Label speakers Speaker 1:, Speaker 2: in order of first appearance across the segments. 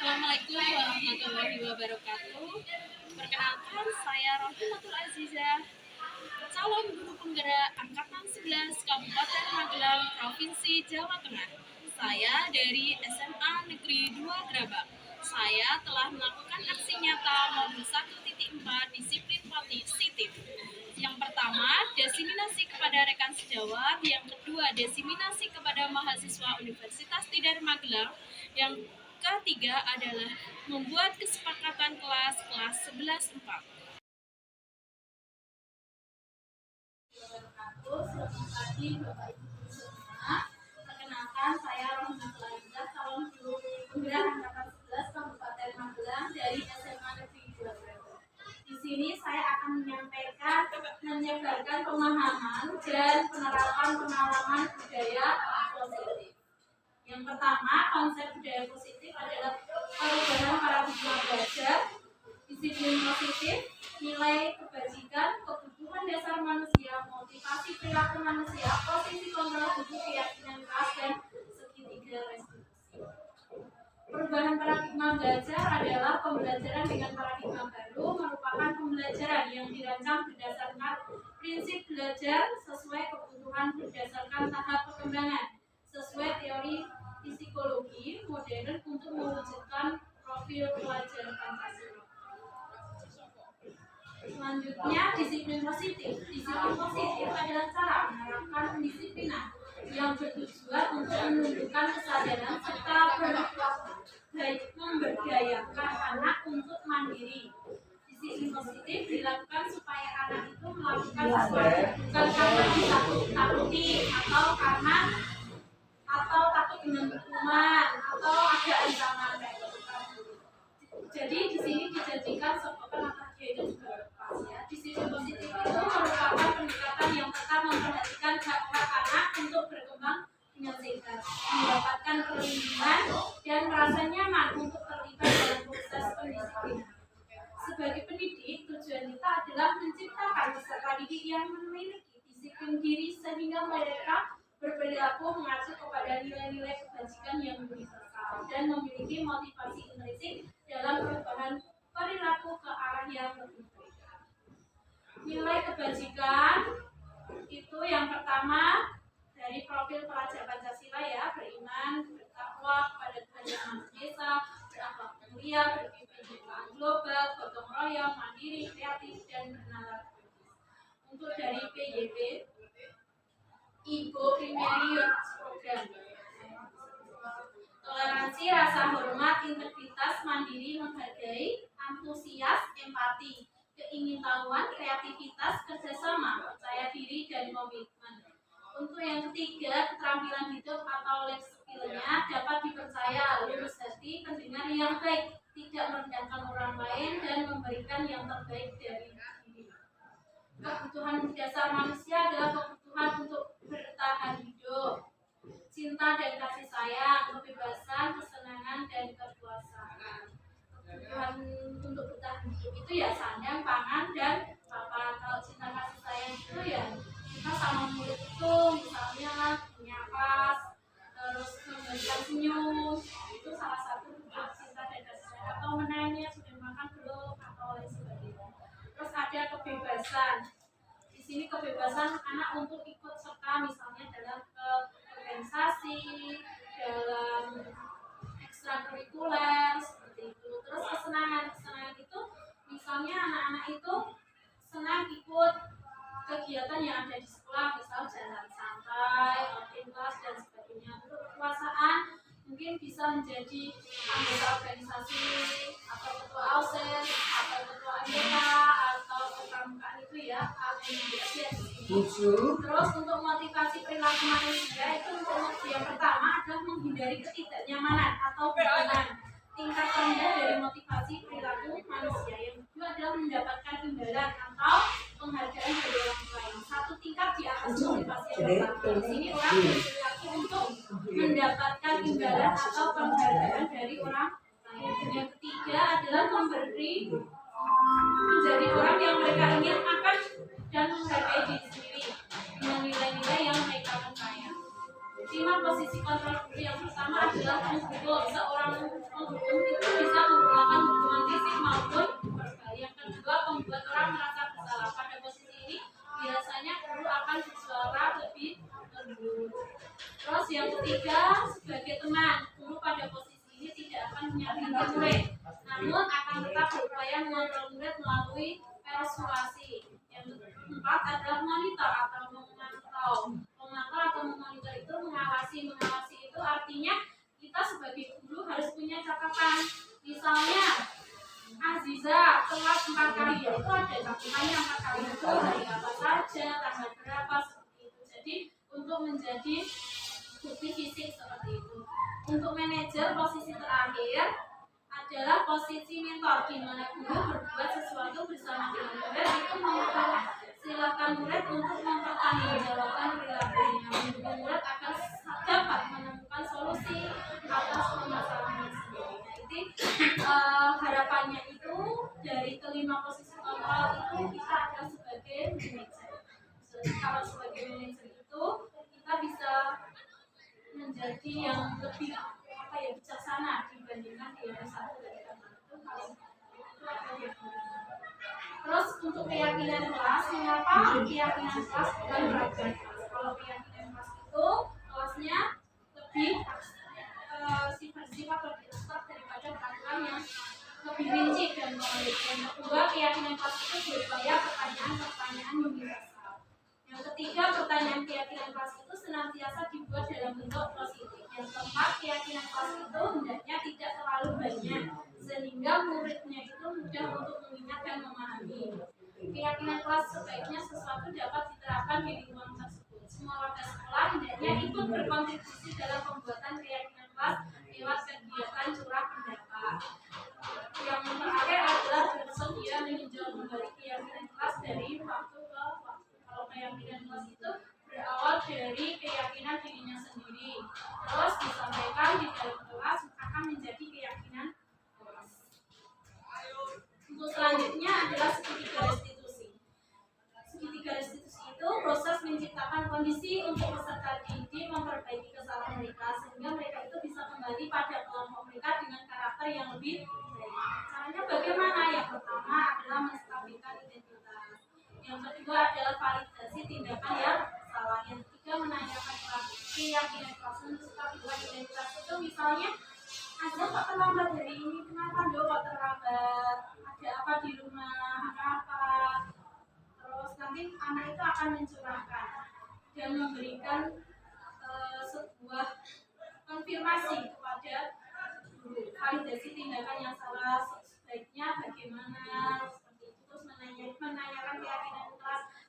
Speaker 1: Assalamualaikum warahmatullahi wabarakatuh. Perkenalkan, saya Rohimatul Azizah, calon guru penggerak Angkatan 11 Kabupaten Magelang, Provinsi Jawa Tengah. Saya dari SMA Negeri 2 Grabang. Saya telah melakukan aksi nyata modul 1.4 disiplin positif. Yang pertama, diseminasi kepada rekan sejawat. Yang kedua, diseminasi kepada mahasiswa Universitas Tidar Magelang. Yang ketiga adalah membuat kesepakatan kelas 11-4. Selamat pagi Bapak Ibu semua. Perkenalkan, saya Rohimatul Azizah, calon guru penggerak Angkatan 11 Kabupaten Magelang dari SMA Negeri 2 Grabang. Di sini saya akan menyebarkan pemahaman dan penerapan pengalaman budaya positif. Yang pertama, konsep budaya positif adalah perubahan paradigma belajar, disiplin positif, nilai kebajikan, kebutuhan dasar manusia, motivasi perilaku manusia, posisi kontrol tubuh, keyakinan keras, dan segitiga restitusi. Perubahan paradigma belajar adalah pembelajaran dengan paradigma baru, merupakan pembelajaran yang dirancang berdasarkan prinsip belajar sesuai kebutuhan berdasarkan tahap perkembangan, sesuai teori psikologi modern untuk mewujudkan profil pelajar Pancasila. Selanjutnya, disiplin positif. Disiplin positif adalah cara menerapkan pendisiplinan yang bertujuan untuk menunjukkan kesadaran serta memberdayakan anak untuk mandiri. Disiplin positif dilakukan supaya anak itu melakukan sesuatu bukan karena ditakuti atau takut dengan hukuman atau ada ancaman. Jadi di sini dijadikan sebuah dia itu juga lepas ya. Disiplin positif itu merupakan pendekatan yang tetap memperhatikan hak-hak anak untuk berkembang dengan sehat, mendapatkan perlindungan dan merasa nyaman untuk terlibat dalam proses pendisiplinan. Sebagai pendidik, tujuan kita adalah menciptakan peserta didik yang memiliki disiplin diri sehingga mereka berperilaku mengacu kepada nilai-nilai kebajikan yang universal dan memiliki motivasi intrinsik dalam perubahan perilaku ke arah yang lebih baik. Nilai kebajikan itu yang pertama dari profil pelajar Pancasila ya, beriman, bertakwa kepada Tuhan Yang Maha Esa, berakhlak mulia, berkebinekaan global, gotong royong, mandiri, kreatif, dan bernalar kritis. Untuk dari PYP, Ibu Primary Program, toleransi, rasa hormat, integritas, mandiri, menghargai, antusias, empati, keingintahuan, kreativitas, kerjasama, percaya diri, dan komitmen. Untuk yang ketiga, keterampilan hidup atau life skill-nya dapat dipercaya, lurus hati, pendengar yang baik, tidak merendahkan orang lain, dan memberikan yang terbaik dari diri. Kebutuhan dasar manusia adalah kebutuhan untuk bertahan hidup, cinta dan kasih sayang, kebebasan, kesenangan, dan kepuasan. Kebutuhan untuk bertahan hidup itu ya sandang, pangan, dan papan. Kalau cinta kasih sayang itu ya kita sama mulut itu misalnya menyapas, terus memberikan senyum, itu salah satu bentuk cinta dan kasih sayang, atau menanya sudah makan belum atau lain sebagainya. Terus ada kebebasan. Di sini kebebasan anak untuk ikut serta misalnya dalam organisasi, dalam ekstrakurikuler seperti itu. Terus kesenangan itu misalnya anak-anak itu senang ikut kegiatan yang ada di sekolah, misal jalan santai, outing kelas dan sebagainya. Untuk kekuasaan mungkin bisa menjadi anggota organisasi atau ketua OSIS atau ketua anggota atau kepramukaan itu ya, Terus untuk motivasi perilaku manusia itu untuk yang pertama adalah menghindari ketidaknyamanan atau beban. Tingkat rendah dari motivasi perilaku manusia. Yang kedua adalah mendapatkan imbalan atau penghargaan dari orang lain. Satu tingkat di atas motivasi yang pertama. Di sini orang berperilaku untuk mendapatkan imbalan atau penghargaan dari orang lain. Yang ketiga adalah menjadi orang yang mereka ingin akan dan menghargai diri sendiri dengan nilai-nilai yang mereka percaya. 5 posisi posisi kontrol guru yang pertama adalah menghukum. Seorang menghukum itu bisa menggunakan hukuman fisik maupun verbal. Yang kedua, membuat orang merasa bersalah. Pada posisi ini biasanya guru akan bersuara lebih lembut. Terus yang ketiga, sebagai teman, guru pada posisi ini tidak akan menyakiti murid, namun akan tetap berupaya mengontrol murid melalui persuasi. Yang keempat adalah monitor atau memantau. Memantau atau memonitor itu mengawasi. Mengawasi itu artinya kita sebagai guru harus punya catatan. Misalnya Aziza kelas 4 kali, itu ada catatannya 4 kali itu hari apa saja, tanggal berapa, seperti itu. Jadi untuk menjadi bukti fisik seperti itu. Untuk manajer, posisi terakhir adalah posisi mentor, di mana guru berbuat sesuatu bersama dengan murid itu silakan murid untuk mempertanggungjawabkan perilakunya, mendukung murid agar dapat menemukan solusi atas permasalahan sendiri. Jadi harapannya itu dari kelima posisi kontrol itu kita ada sebagai manajer. Jadi kalau sebagai manajer itu kita bisa menjadi yang lebih bijaksana dibandingkan di yang satu dari itu Terus untuk keyakinan kelas, mengapa keyakinan kelas bukan belajar kelas? Kalau keyakinan kelas itu kelasnya lebih sifat-sifat lebih abstrak daripada peraturan yang lebih rinci dan konkret. Yang kedua, keyakinan kelas itu berupaya pertanyaan-pertanyaan universal. Yang ketiga, pertanyaan keyakinan kelas itu senantiasa dibuat dalam bentuk positif. Yang keempat, keyakinan kelas itu hendaknya tidak terlalu banyak sehingga muridnya itu mudah untuk mengingat dan memahami. Keyakinan kelas sebaiknya sesuatu dapat diterapkan di lingkungan tersebut. Semua warga sekolah hendaknya ikut berkontribusi dalam pembuatan keyakinan kelas lewat kegiatan curah pendapat. Yang terakhir adalah bersedia meninjau kembali keyakinan kelas dari waktu ke waktu. Kalau keyakinan kelas itu berawal dari keyakinan dirinya sendiri, terus disampaikan di dalam kelas akan menjadi keyakinan kelas. Untuk selanjutnya adalah segitiga restitusi. Segitiga restitusi itu proses menciptakan kondisi untuk peserta didik memperbaiki kesalahan mereka sehingga mereka itu bisa kembali pada kelompok mereka dengan karakter yang lebih baik. Caranya bagaimana? Yang pertama adalah menstabilkan identitas. Yang kedua adalah validasi tindakan yang salah. Yang ketiga menanyakan keyakinan kelas. Untuk menstabilkan identitas itu misalnya Azza kok terlambat hari ini, kenapa dok kok terlambat, ada apa di rumah, apa. Terus nanti anak itu akan mencurahkan dan memberikan sebuah konfirmasi kepada guru. Validasi tindakan yang salah sebaiknya bagaimana, seperti itu. Terus menanyakan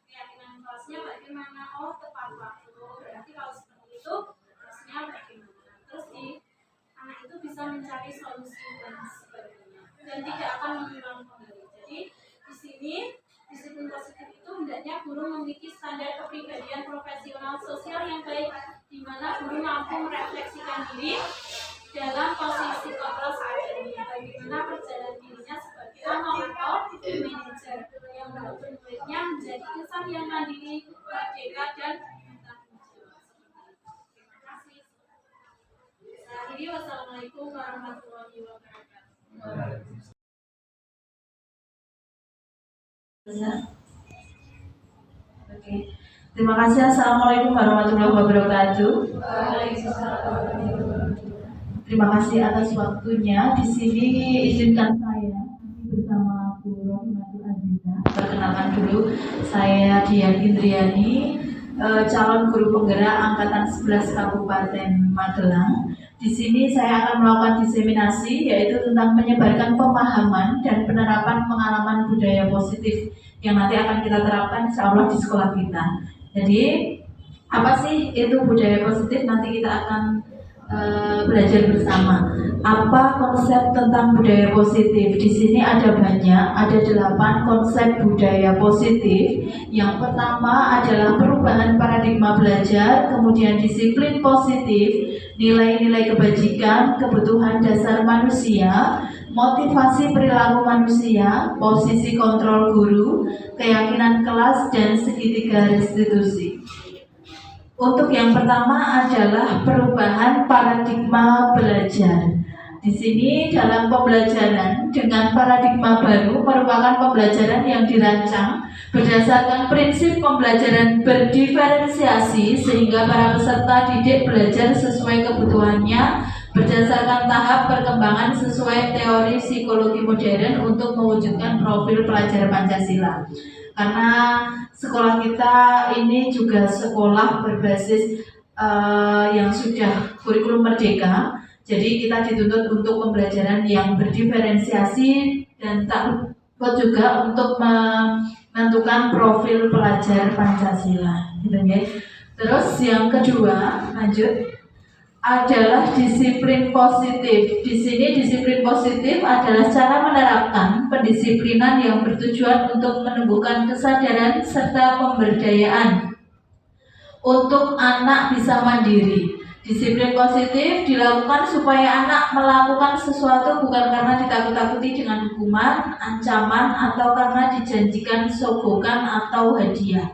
Speaker 1: keyakinan kelasnya bagaimana. Oh, tepat waktu, berarti kalau seperti itu kelasnya bagaimana. Terus anak itu bisa mencari solusi dan sebagainya dan tidak akan mengulang kembali. Jadi di sini disiplin positif itu hendaknya guru memiliki standar kepribadian profesional sosial yang baik, di mana guru mampu merefleksikan diri dalam posisi kontrol saat ini, bagaimana perjalanan dirinya sebagai anak atau manajer yang menuntun muridnya menjadi insan yang mandiri, merdeka dan bertanggung jawab. Terima kasih. Akhiri, wassalamualaikum warahmatullahi wabarakatuh.
Speaker 2: Oke. Terima kasih. Assalamualaikum warahmatullahi wabarakatuh. Terima kasih atas waktunya. Di sini izinkan saya bersama Bu Rohimatul Aziza. Perkenalkan dulu, saya Dian Indriani, calon guru penggerak angkatan 11 Kabupaten Magelang. Di sini saya akan melakukan diseminasi, yaitu tentang menyebarkan pemahaman dan penerapan pengalaman budaya positif yang nanti akan kita terapkan insya Allah di sekolah kita. Jadi apa sih itu budaya positif? Nanti kita akan belajar bersama. Apa konsep tentang budaya positif? Di sini ada banyak, ada 8 konsep budaya positif. Yang pertama adalah perubahan paradigma belajar, kemudian disiplin positif, nilai-nilai kebajikan, kebutuhan dasar manusia, motivasi perilaku manusia, posisi kontrol guru, keyakinan kelas, dan segitiga restitusi. Untuk yang pertama adalah perubahan paradigma belajar. Di sini dalam pembelajaran dengan paradigma baru merupakan pembelajaran yang dirancang berdasarkan prinsip pembelajaran berdiferensiasi sehingga para peserta didik belajar sesuai kebutuhannya berdasarkan tahap perkembangan sesuai teori psikologi modern untuk mewujudkan profil pelajar Pancasila. Karena sekolah kita ini juga sekolah berbasis yang sudah kurikulum merdeka, jadi kita dituntut untuk pembelajaran yang berdiferensiasi dan tak lupa juga untuk menentukan profil pelajar Pancasila, gitu ya. Terus yang kedua, lanjut, adalah disiplin positif. Di sini disiplin positif adalah cara menerapkan pendisiplinan yang bertujuan untuk menumbuhkan kesadaran serta pemberdayaan untuk anak bisa mandiri. Disiplin positif dilakukan supaya anak melakukan sesuatu bukan karena ditakut-takuti dengan hukuman, ancaman, atau karena dijanjikan sogokan atau hadiah.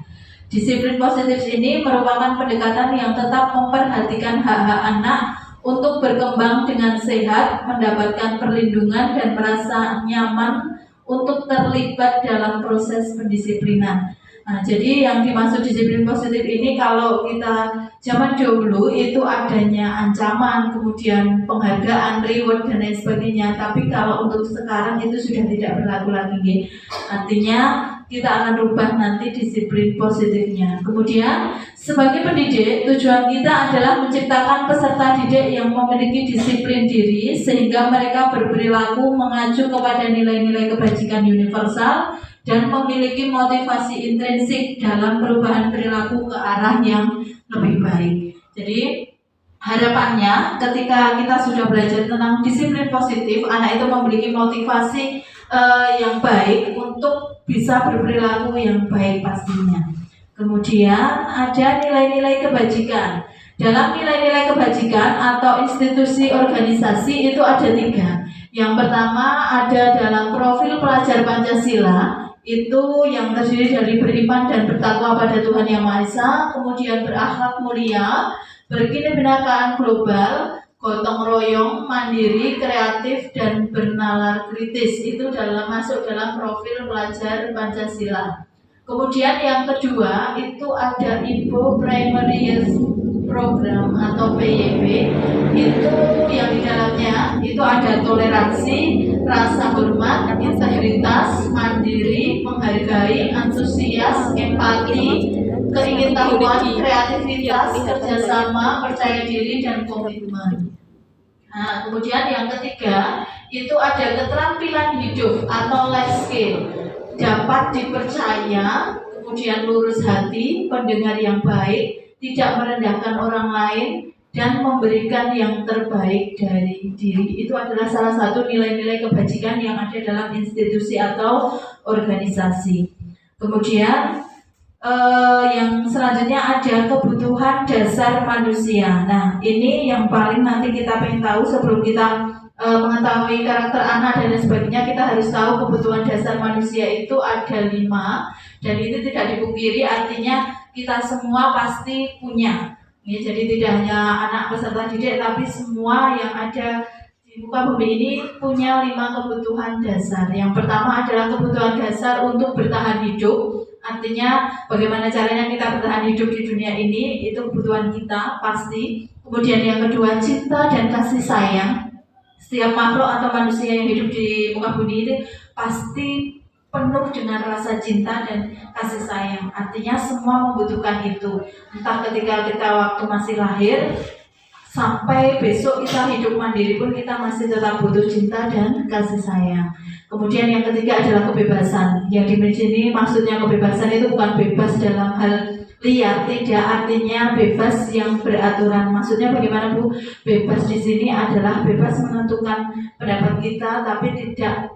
Speaker 2: Disiplin positif ini merupakan pendekatan yang tetap memperhatikan hak-hak anak untuk berkembang dengan sehat, mendapatkan perlindungan dan merasa nyaman untuk terlibat dalam proses pendisiplinan. Nah, jadi yang dimaksud disiplin positif ini kalau kita zaman dulu itu adanya ancaman, kemudian penghargaan, reward dan lain sebagainya. Tapi kalau untuk sekarang itu sudah tidak berlaku lagi. Artinya kita akan rubah nanti disiplin positifnya. Kemudian sebagai pendidik, tujuan kita adalah menciptakan peserta didik yang memiliki disiplin diri sehingga mereka berperilaku mengacu kepada nilai-nilai kebajikan universal dan memiliki motivasi intrinsik dalam perubahan perilaku ke arah yang lebih baik. Jadi harapannya ketika kita sudah belajar tentang disiplin positif, anak itu memiliki motivasi yang baik untuk bisa berperilaku yang baik pastinya. Kemudian ada nilai-nilai kebajikan. Dalam nilai-nilai kebajikan atau institusi organisasi itu ada 3. Yang pertama ada dalam profil pelajar Pancasila, itu yang terdiri dari beriman dan bertakwa pada Tuhan Yang Maha Esa, kemudian berakhlak mulia, berkebinekaan global, gotong royong, mandiri, kreatif, dan bernalar kritis. Itu masuk dalam profil pelajar Pancasila. Kemudian yang kedua itu ada Ibo Primary Youth Program atau PYP. Itu yang di dalamnya itu ada toleransi, rasa hormat, integritas, mandiri, menghargai, antusias, empati, keingintahuan, kreativitas, kerjasama, percaya diri, dan komitmen. Nah, kemudian yang ketiga itu ada keterampilan hidup atau life skill, dapat dipercaya, kemudian lurus hati, pendengar yang baik, tidak merendahkan orang lain, dan memberikan yang terbaik dari diri. Itu adalah salah satu nilai-nilai kebajikan yang ada dalam institusi atau organisasi. Kemudian yang selanjutnya ada kebutuhan dasar manusia. Nah, ini yang paling nanti kita pengen tahu sebelum kita mengetahui karakter anak dan lain sebagainya. Kita harus tahu kebutuhan dasar manusia itu ada 5, dan itu tidak dipungkiri, artinya kita semua pasti punya. Ya, jadi tidak hanya anak peserta didik, tapi semua yang ada di muka bumi ini punya 5 kebutuhan dasar. Yang pertama adalah kebutuhan dasar untuk bertahan hidup. Artinya bagaimana caranya kita bertahan hidup di dunia ini, itu kebutuhan kita pasti. Kemudian yang kedua, cinta dan kasih sayang. Setiap makhluk atau manusia yang hidup di muka bumi ini pasti penuh dengan rasa cinta dan kasih sayang. Artinya semua membutuhkan itu. Entah ketika kita waktu masih lahir sampai besok kita hidup mandiri pun kita masih tetap butuh cinta dan kasih sayang. Kemudian yang ketiga adalah kebebasan. Yang di sini maksudnya kebebasan itu bukan bebas dalam hal liar, tidak, artinya bebas yang beraturan. Maksudnya bagaimana Bu? Bebas di sini adalah bebas menentukan pendapat kita, tapi tidak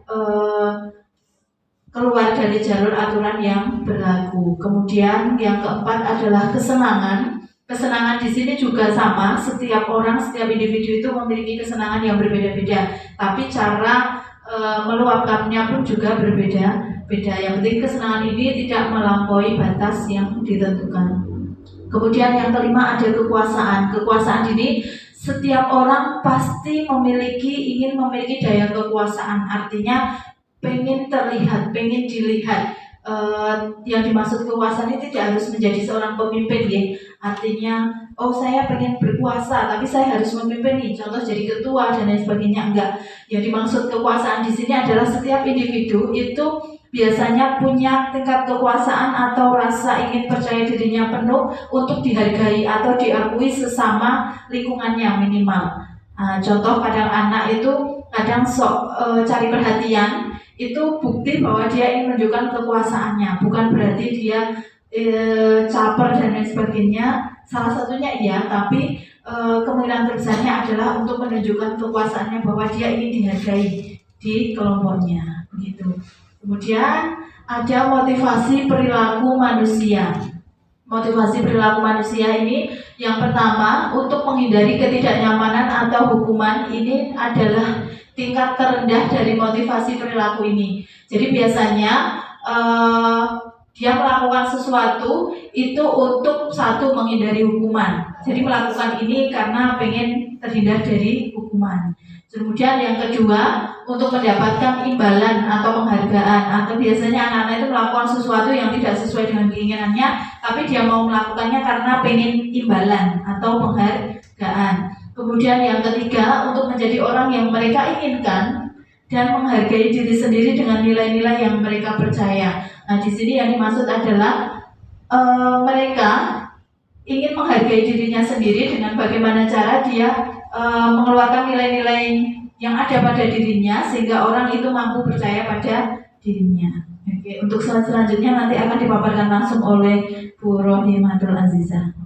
Speaker 2: keluar dari jalur aturan yang berlaku. Kemudian yang keempat adalah kesenangan. Kesenangan di sini juga sama. Setiap orang, setiap individu itu memiliki kesenangan yang berbeda-beda. Tapi cara meluapkannya pun juga berbeda-beda. Yang penting kesenangan ini tidak melampaui batas yang ditentukan. Kemudian yang kelima ada kekuasaan. Kekuasaan ini setiap orang pasti ingin memiliki daya kekuasaan. Artinya pengen terlihat, pengen dilihat. Yang dimaksud kekuasaan ini tidak harus menjadi seorang pemimpin ya. Artinya, oh saya pengen berkuasa, tapi saya harus memimpin nih. Contoh jadi ketua dan lain sebagainya, enggak. Yang dimaksud kekuasaan di sini adalah setiap individu itu biasanya punya tingkat kekuasaan atau rasa ingin percaya dirinya penuh untuk dihargai atau diakui sesama lingkungannya minimal. Contoh kadang anak itu kadang cari perhatian, itu bukti bahwa dia ingin menunjukkan kekuasaannya, bukan berarti dia caper dan lain sebagainya. Salah satunya iya, tapi kemungkinan terbesarnya adalah untuk menunjukkan kekuasaannya bahwa dia ingin dihargai di kelompoknya, begitu. Kemudian ada motivasi perilaku manusia. Motivasi perilaku manusia ini yang pertama untuk menghindari ketidaknyamanan atau hukuman. Ini adalah tingkat terendah dari motivasi perilaku ini. Jadi biasanya dia melakukan sesuatu itu untuk satu menghindari hukuman. Jadi melakukan ini karena pengen terhindar dari hukuman. Kemudian yang kedua untuk mendapatkan imbalan atau penghargaan, atau biasanya anak-anak itu melakukan sesuatu yang tidak sesuai dengan keinginannya, tapi dia mau melakukannya karena pengen imbalan atau penghargaan. Kemudian yang ketiga untuk menjadi orang yang mereka inginkan dan menghargai diri sendiri dengan nilai-nilai yang mereka percaya. Nah, di sini yang dimaksud adalah mereka ingin menghargai dirinya sendiri dengan bagaimana cara dia mengeluarkan nilai-nilai yang ada pada dirinya sehingga orang itu mampu percaya pada dirinya. Oke, untuk slide selanjutnya nanti akan dipaparkan langsung oleh Bu Rohimatul Azizah.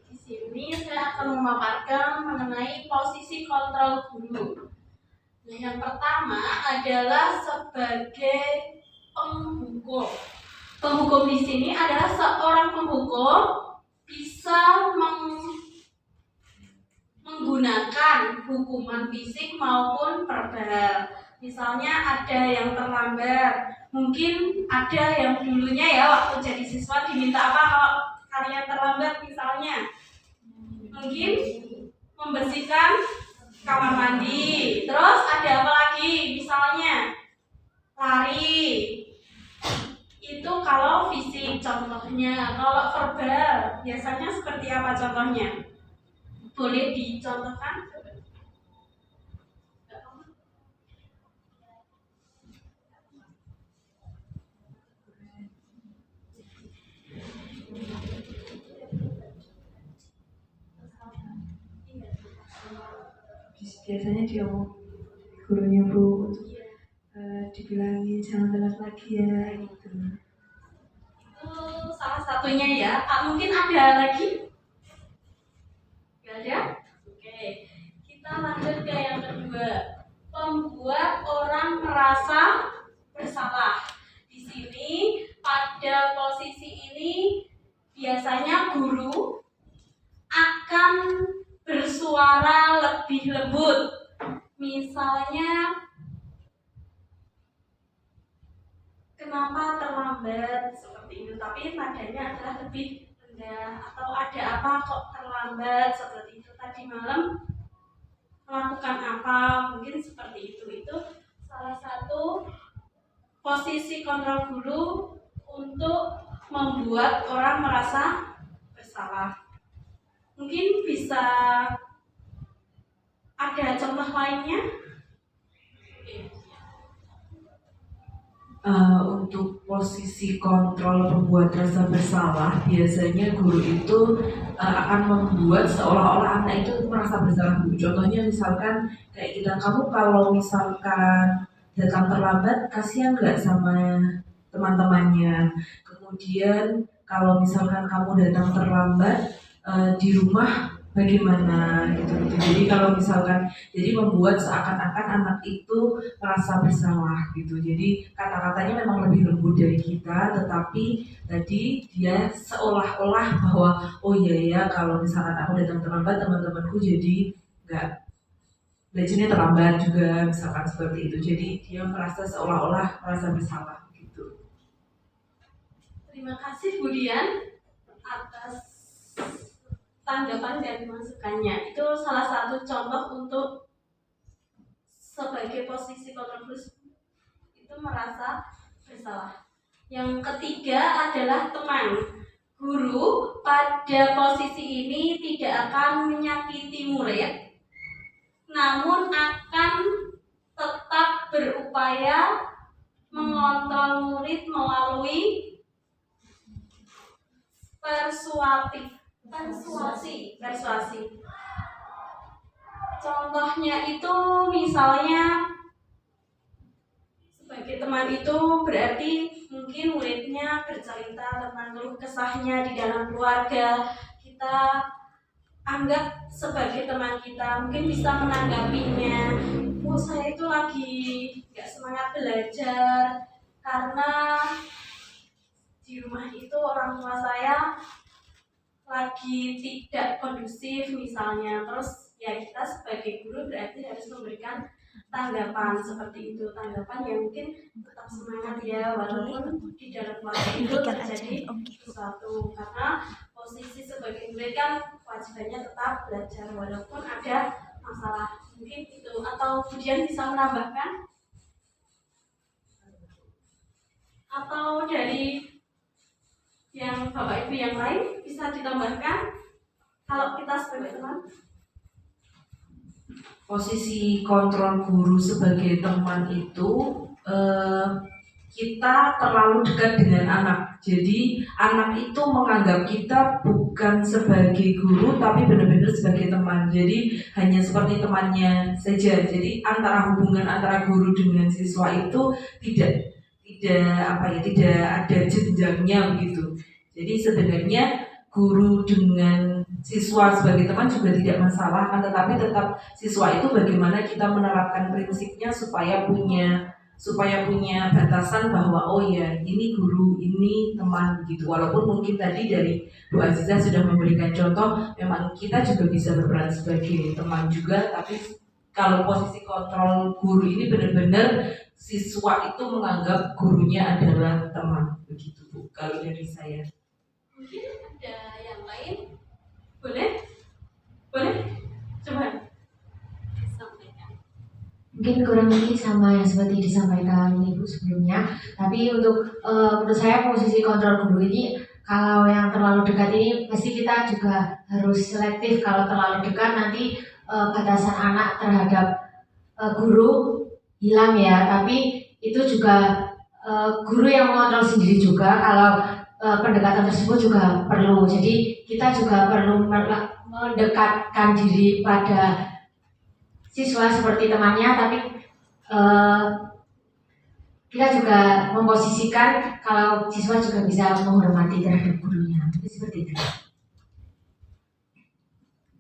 Speaker 1: Di sini saya akan memaparkan mengenai posisi kontrol guru. Nah, yang pertama adalah sebagai penghukum. Penghukum di sini adalah seorang penghukum bisa menggunakan hukuman fisik maupun verbal. Misalnya ada yang terlambat, mungkin ada yang dulunya ya waktu jadi siswa diminta apa kalau kalian terlambat, misalnya mungkin membersihkan kamar mandi. Terus ada apa lagi? Misalnya lari. Itu kalau fisik contohnya. Kalau verbal biasanya seperti apa contohnya? Boleh dicontohkan?
Speaker 2: Biasanya dia gurunya Bu dibilangin jangan telat lagi ya gitu.
Speaker 1: Itu salah satunya ya. Mungkin ada lagi? Gak ada? Oke, kita lanjut ke yang kedua. Membuat orang merasa bersalah. Di sini pada posisi ini biasanya guru akan bersuara lebih lembut. Misalnya, kenapa terlambat seperti itu, tapi nadanya adalah lebih rendah. Atau ada apa kok terlambat seperti itu, tadi malam melakukan apa, mungkin seperti itu. Itu salah satu posisi kontrol guru untuk membuat orang merasa bersalah. Mungkin bisa ada contoh lainnya?
Speaker 3: Untuk posisi kontrol pembuat rasa bersalah, biasanya guru itu akan membuat seolah-olah anak itu merasa bersalah. Contohnya misalkan kayak kita, kamu kalau misalkan datang terlambat, kasihan nggak sama teman-temannya. Kemudian kalau misalkan kamu datang terlambat di rumah bagaimana gitu. Jadi kalau misalkan membuat seakan-akan anak itu merasa bersalah gitu. Jadi kata-katanya memang lebih lembut dari kita, tetapi tadi dia seolah-olah bahwa oh iya ya kalau misalkan aku datang terlambat teman-temanku jadi nggak belajarnya terlambat juga, misalkan seperti itu. Jadi dia merasa seolah-olah merasa bersalah gitu.
Speaker 1: Terima kasih Bu Dian atas tanggapan dan masukannya. Itu salah satu contoh untuk sebagai posisi kontrol guru itu merasa bersalah. Yang ketiga adalah teman. Guru pada posisi ini tidak akan menyakiti murid, namun akan tetap berupaya mengontrol murid melalui persuasi. Contohnya itu misalnya sebagai teman itu berarti mungkin muridnya bercerita tentang keluh kesahnya di dalam keluarga. Kita anggap sebagai teman kita, mungkin bisa menanggapinya. Oh, saya itu lagi gak semangat belajar karena di rumah itu orang tua saya lagi tidak kondusif misalnya. Terus ya kita sebagai guru berarti harus memberikan tanggapan seperti itu, tanggapan yang mungkin tetap semangat ya walaupun di dalam keluarga itu terjadi sesuatu, karena posisi sebagai murid kan kewajibannya tetap belajar walaupun ada masalah. Mungkin itu, atau kemudian bisa menambahkan atau dari yang Bapak Ibu yang lain bisa ditambahkan kalau kita sebagai teman.
Speaker 3: Posisi kontrol guru sebagai teman itu kita terlalu dekat dengan anak. Jadi anak itu menganggap kita bukan sebagai guru tapi benar-benar sebagai teman. Jadi hanya seperti temannya saja. Jadi hubungan antara guru dengan siswa itu tidak ada jenjangnya begitu. Jadi sebenarnya guru dengan siswa sebagai teman juga tidak masalah, kan, tetapi tetap siswa itu bagaimana kita menerapkan prinsipnya supaya punya batasan bahwa oh ya ini guru, ini teman begitu. Walaupun mungkin tadi dari Bu Aziza sudah memberikan contoh, memang kita juga bisa berperan sebagai teman juga, tapi kalau posisi kontrol guru ini benar-benar siswa itu menganggap gurunya adalah teman begitu Bu. Kalau dari saya.
Speaker 1: Mungkin ada yang lain? Boleh? Coba sampaikan.
Speaker 4: Mungkin kurang lebih sama yang seperti disampaikan Ibu sebelumnya. Tapi menurut saya posisi kontrol guru ini, kalau yang terlalu dekat ini pasti kita juga harus selektif. Kalau terlalu dekat nanti batasan anak terhadap guru hilang ya. Tapi itu juga guru yang mengontrol sendiri juga. Kalau pendekatan tersebut juga perlu. Jadi kita juga perlu mendekatkan diri pada siswa seperti temannya, tapi kita juga memposisikan kalau siswa juga bisa menghormati terhadap gurunya. Jadi seperti itu.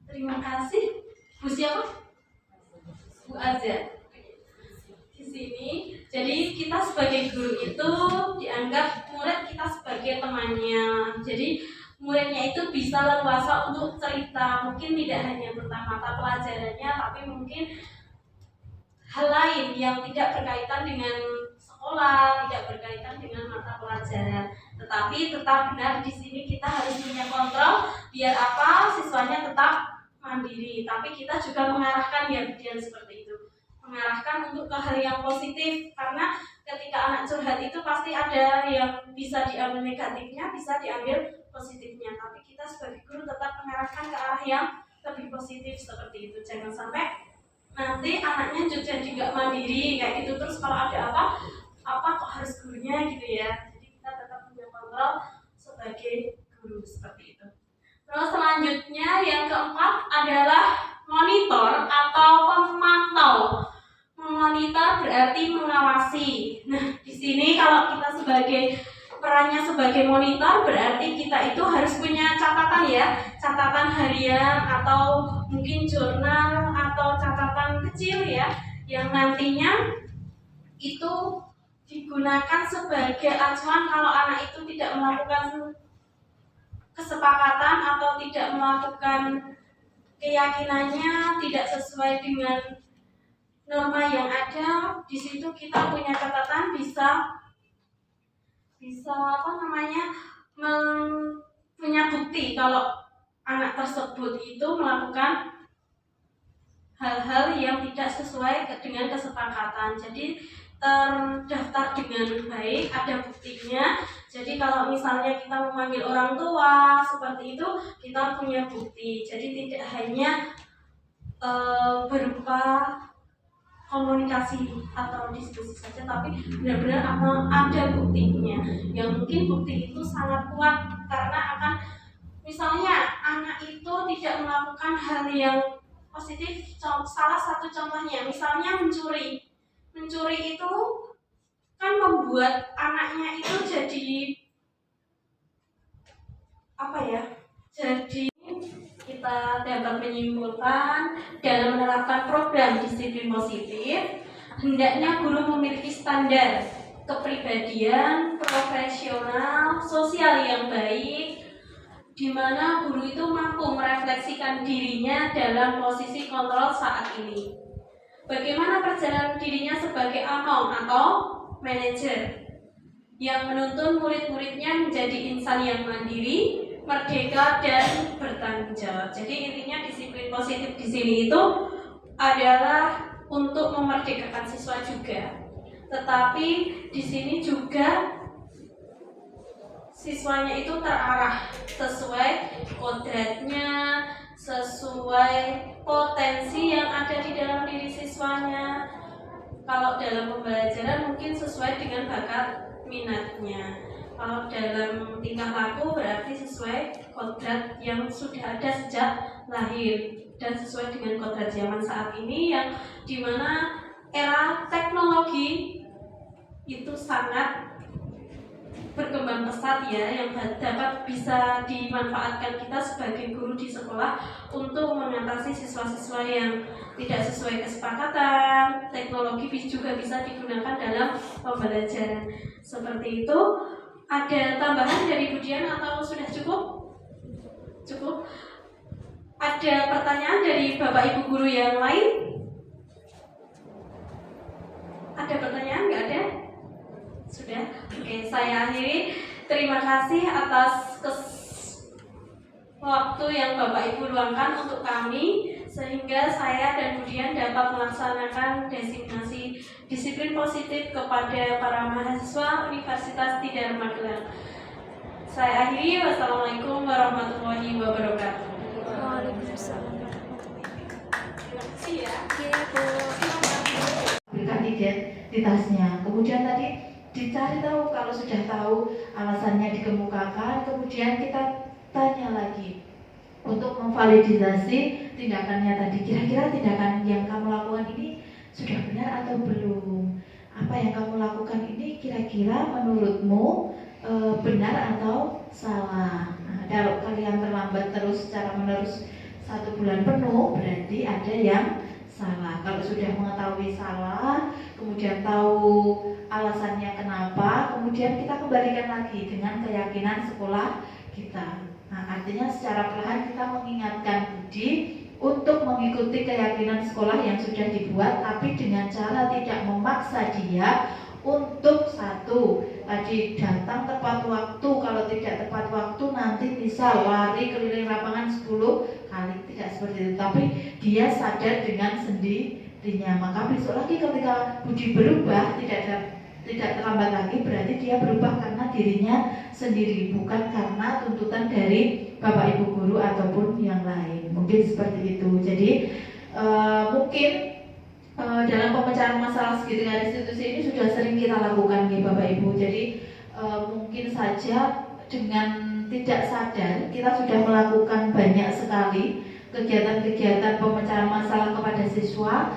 Speaker 1: Terima kasih. Bu siapa? Bu Azza. Di sini, jadi kita sebagai guru itu dianggap murid kita sebagai temannya. Jadi muridnya itu bisa leluasa untuk cerita, mungkin tidak hanya tentang mata pelajarannya, tapi mungkin hal lain yang tidak berkaitan dengan sekolah, tidak berkaitan dengan mata pelajaran. Tetapi tetap benar di sini kita harus punya kontrol biar apa siswanya tetap mandiri. Tapi kita juga mengarahkan ya kemudian seperti itu, mengarahkan untuk ke hal yang positif, karena ketika anak curhat itu pasti ada yang bisa diambil negatifnya, bisa diambil positifnya. Tapi kita sebagai guru tetap mengarahkan ke arah yang lebih positif seperti itu. Jangan sampai nanti anaknya jadi nggak mandiri kayak gitu, terus kalau ada apa kok harus gurunya gitu ya. Jadi kita tetap punya kontrol sebagai guru seperti itu. Terus selanjutnya yang keempat adalah monitor atau pemantau. Memonitor berarti mengawasi. Nah, di sini kalau kita perannya sebagai monitor berarti kita itu harus punya catatan ya, catatan harian atau mungkin jurnal atau catatan kecil ya, yang nantinya itu digunakan sebagai acuan kalau anak itu tidak melakukan kesepakatan atau tidak melakukan keyakinannya tidak sesuai dengan norma yang ada. Di situ kita punya catatan bisa bisa punya bukti kalau anak tersebut itu melakukan hal-hal yang tidak sesuai dengan kesepakatan. Jadi terdaftar dengan baik, ada buktinya. Jadi kalau misalnya kita memanggil orang tua seperti itu, kita punya bukti. Jadi tidak hanya berupa komunikasi atau diskusi saja, tapi benar-benar ada buktinya. Yang mungkin bukti itu sangat kuat karena akan, misalnya anak itu tidak melakukan hal yang positif. Salah satu contohnya, misalnya mencuri itu kan membuat anaknya itu jadi jadi kita dapat menyimpulkan dalam menerapkan program disiplin positif, hendaknya guru memiliki standar kepribadian, profesional, sosial yang baik, di mana guru itu mampu merefleksikan dirinya dalam posisi kontrol saat ini. Bagaimana perjalanan dirinya sebagai among atau manajer yang menuntun murid-muridnya menjadi insan yang mandiri, merdeka, dan bertanggung jawab. Jadi intinya disiplin positif di sini itu adalah untuk memerdekakan siswa juga. Tetapi di sini juga siswanya itu terarah sesuai kodratnya, sesuai potensi yang ada di dalam diri siswanya. Kalau dalam pembelajaran mungkin sesuai dengan bakat minatnya. Kalau dalam tingkah laku berarti sesuai kodrat yang sudah ada sejak lahir dan sesuai dengan kodrat zaman saat ini yang dimana era teknologi itu sangat berkembang pesat ya, yang dapat bisa dimanfaatkan kita sebagai guru di sekolah untuk mengatasi siswa-siswa yang tidak sesuai kesepakatan. Teknologi juga bisa digunakan dalam pembelajaran. Seperti itu. Ada tambahan dari Bu Dian atau sudah cukup? Cukup. Ada pertanyaan dari Bapak Ibu guru yang lain? Ada pertanyaan? Nggak ada? Sudah? Oke, saya akhiri. Terima kasih atas waktu yang Bapak Ibu luangkan untuk kami, sehingga saya dan Bu Dian dapat melaksanakan designasi disiplin positif kepada para mahasiswa Universitas Tidar Magelang. Saya akhiri. Wassalamualaikum warahmatullahi wabarakatuh.
Speaker 5: Waalaikumsalam.
Speaker 1: Terima kasih ya.
Speaker 2: Berikan identitasnya. Kemudian tadi dicari tahu, kalau sudah tahu alasannya dikemukakan, kemudian kita tanya lagi untuk memvalidasi tindakannya tadi. Kira-kira tindakan yang kamu lakukan ini sudah benar atau belum? Apa yang kamu lakukan ini kira-kira menurutmu benar atau salah? Nah, kalau kalian terlambat terus secara menerus 1 bulan penuh, berarti ada yang salah. Kalau sudah mengetahui salah, kemudian tahu alasannya kenapa, kemudian kita kembalikan lagi dengan keyakinan sekolah kita. Nah, artinya secara perlahan kita mengingatkan Budi untuk mengikuti keyakinan sekolah yang sudah dibuat, tapi dengan cara tidak memaksa dia untuk tadi datang tepat waktu. Kalau tidak tepat waktu nanti bisa lari keliling lapangan 10 kali, tidak seperti itu. Tapi dia sadar dengan sendirinya. Maka besok lagi ketika Budi berubah, tidak terlambat lagi, berarti dia berubah karena dirinya sendiri, bukan karena tuntutan dari Bapak Ibu guru ataupun yang lain. Mungkin seperti itu. Jadi mungkin dalam pemecahan masalah segitiga restitusi ini sudah sering kita lakukan nih Bapak Ibu. Jadi mungkin saja dengan tidak sadar kita sudah melakukan banyak sekali kegiatan-kegiatan pemecahan masalah kepada siswa.